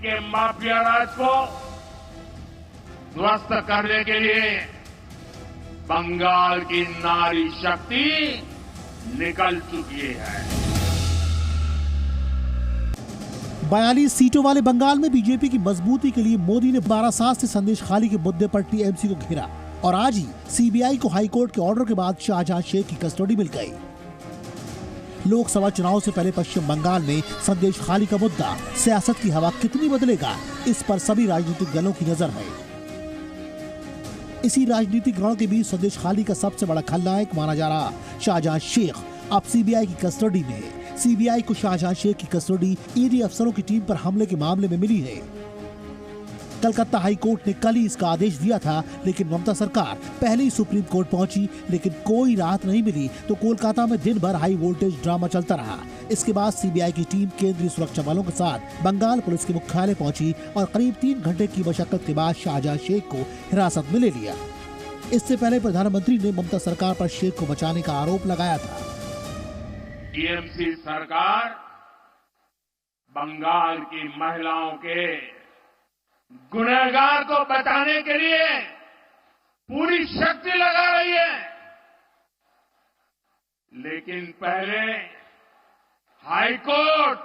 के माफिया राज को ध्वस्त करने के लिए बंगाल की नारी शक्ति निकल चुकी है। 42 सीटों वाले बंगाल में बीजेपी की मजबूती के लिए मोदी ने बारासात से संदेश खाली के मुद्दे पर टीएमसी को घेरा और आज ही सीबीआई को हाईकोर्ट के ऑर्डर के बाद शाहजहां शेख की कस्टडी मिल गई। लोकसभा चुनाव से पहले पश्चिम बंगाल में संदेश खाली का मुद्दा सियासत की हवा कितनी बदलेगा, इस पर सभी राजनीतिक दलों की नजर है। इसी राजनीतिक रण के बीच संदेश खाली का सबसे बड़ा खलनायक माना जा रहा शाहजहां शेख अब सीबीआई की कस्टडी में है। सीबीआई को शाहजहां शेख की कस्टडी ईडी अफसरों की टीम पर हमले के मामले में मिली है। कलकत्ता हाई कोर्ट ने कल ही इसका आदेश दिया था, लेकिन ममता सरकार पहले ही सुप्रीम कोर्ट पहुंची, लेकिन कोई राहत नहीं मिली तो कोलकाता में दिन भर हाई वोल्टेज ड्रामा चलता रहा। इसके बाद सीबीआई की टीम केंद्रीय सुरक्षा बलों के साथ बंगाल पुलिस के मुख्यालय पहुंची और करीब 3 घंटे की मशक्कत के बाद शाहजहां शेख को हिरासत में ले लिया। इससे पहले प्रधानमंत्री ने ममता सरकार पर शेख को बचाने का आरोप लगाया था। टीएमसी सरकार बंगाल की महिलाओं के गुनहगार को बचाने के लिए पूरी शक्ति लगा रही है, लेकिन पहले हाई कोर्ट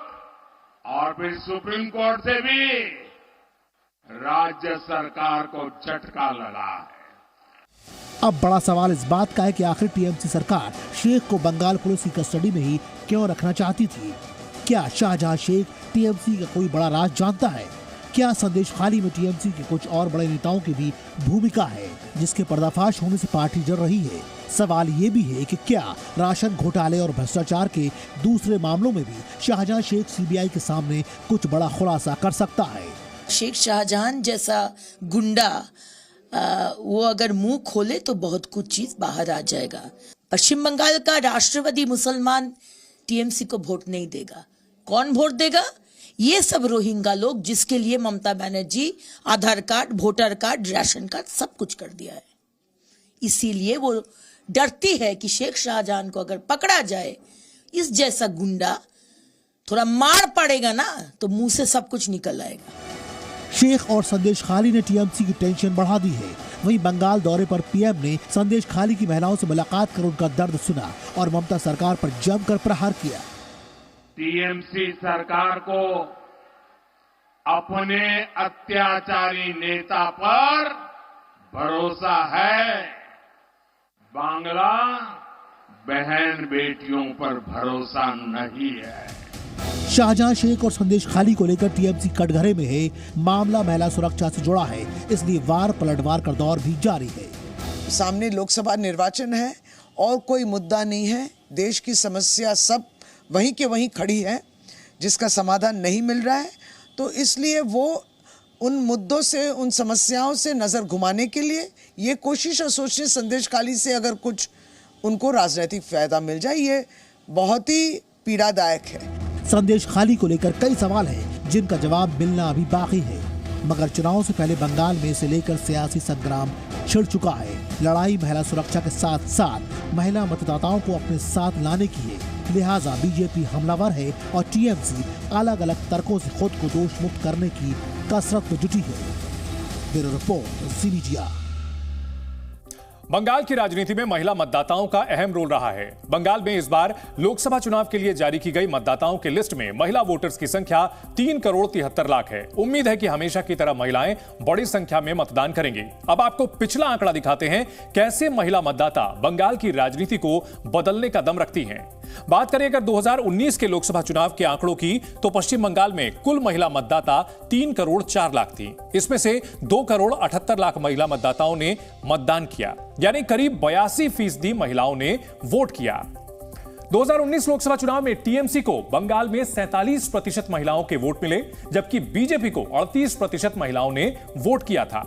और फिर सुप्रीम कोर्ट से भी राज्य सरकार को झटका लगा है। अब बड़ा सवाल इस बात का है कि आखिर टीएमसी सरकार शेख को बंगाल पुलिस की कस्टडी में ही क्यों रखना चाहती थी। क्या शाहजहां शेख टीएमसी का कोई बड़ा राज जानता है? क्या संदेश खाली में टीएमसी के कुछ और बड़े नेताओं की भी भूमिका है, जिसके पर्दाफाश होने से पार्टी जल रही है? सवाल ये भी है कि क्या राशन घोटाले और भ्रष्टाचार के दूसरे मामलों में भी शाहजहां शेख सीबीआई के सामने कुछ बड़ा खुलासा कर सकता है? शेख शाहजहां जैसा गुंडा वो अगर मुंह खोले तो बहुत कुछ चीज बाहर आ जाएगा। पश्चिम बंगाल का राष्ट्रवादी मुसलमान टीएमसी को वोट नहीं देगा। कौन वोट देगा? ये सब रोहिंग्या लोग, जिसके लिए Mamata Banerjee Aadhaar card, voter card, ration card सब कुछ कर दिया है। इसीलिए वो डरती है कि शेख शाहजहां को अगर पकड़ा जाए, इस जैसा गुंडा, थोड़ा मार पड़ेगा ना तो मुंह से सब कुछ निकल आएगा। शेख और संदेश खाली ने टीएमसी की टेंशन बढ़ा दी है। वहीं बंगाल दौरे पर पीएम ने संदेश खाली की महिलाओं से मुलाकात कर उनका दर्द सुना और ममता सरकार पर जमकर प्रहार किया। टीएमसी सरकार को अपने अत्याचारी नेता पर भरोसा है, बांग्ला बहन बेटियों पर भरोसा नहीं है। शाहजहां शेख और संदेश खाली को लेकर टीएमसी कटघरे में है। मामला महिला सुरक्षा से जुड़ा है, इसलिए वार पलटवार का दौर भी जारी है। सामने लोकसभा निर्वाचन है और कोई मुद्दा नहीं है। देश की समस्या सब वहीं के वहीं खड़ी है, जिसका समाधान नहीं मिल रहा है। तो इसलिए वो उन मुद्दों से, उन समस्याओं से नजर घुमाने के लिए ये कोशिश और सोचने संदेश खाली से अगर कुछ उनको राजनीतिक फायदा मिल जाए, ये बहुत ही पीड़ादायक है। संदेश खाली को लेकर कई सवाल हैं, जिनका जवाब मिलना अभी बाकी है। मगर चुनाव से पहले बंगाल में इसे लेकर सियासी संग्राम छिड़ चुका है। लड़ाई महिला सुरक्षा के साथ साथ महिला मतदाताओं को अपने साथ लाने की है। लिहाजा बीजेपी हमलावर है और टीएमसी अलग अलग तर्कों से खुद को दोष मुक्त करने की कसरत में जुटी है। Bureau report, CBGR। बंगाल की राजनीति में महिला मतदाताओं का अहम रोल रहा है। बंगाल में इस बार लोकसभा चुनाव के लिए जारी की गई मतदाताओं की लिस्ट में महिला वोटर्स की संख्या 3 करोड़ 73 लाख है। उम्मीद है कि हमेशा की तरह महिलाएं बड़ी संख्या में मतदान करेंगी। अब आपको पिछला आंकड़ा दिखाते हैं, कैसे महिला मतदाता बंगाल की राजनीति को बदलने का दम रखती हैं। बात करें अगर 2019 के लोकसभा चुनाव के आंकड़ों की, तो पश्चिम बंगाल में कुल महिला मतदाता 3 करोड़ 4 लाख थी। इसमें से 2 करोड़ 78 लाख महिला मतदाताओं ने मतदान किया, यानी करीब 82% महिलाओं ने वोट किया। 2019 लोकसभा चुनाव में टीएमसी को बंगाल में 47% महिलाओं के वोट मिले, जबकि बीजेपी को 38% महिलाओं ने वोट किया था।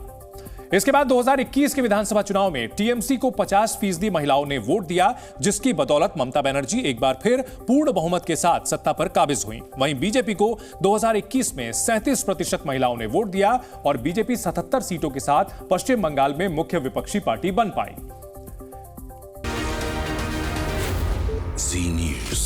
इसके बाद 2021 के विधानसभा चुनाव में टीएमसी को 50% महिलाओं ने वोट दिया, जिसकी बदौलत ममता बनर्जी एक बार फिर पूर्ण बहुमत के साथ सत्ता पर काबिज हुई। वहीं बीजेपी को 2021 में 37% महिलाओं ने वोट दिया और बीजेपी 77 सीटों के साथ पश्चिम बंगाल में मुख्य विपक्षी पार्टी बन पाई। Zee News।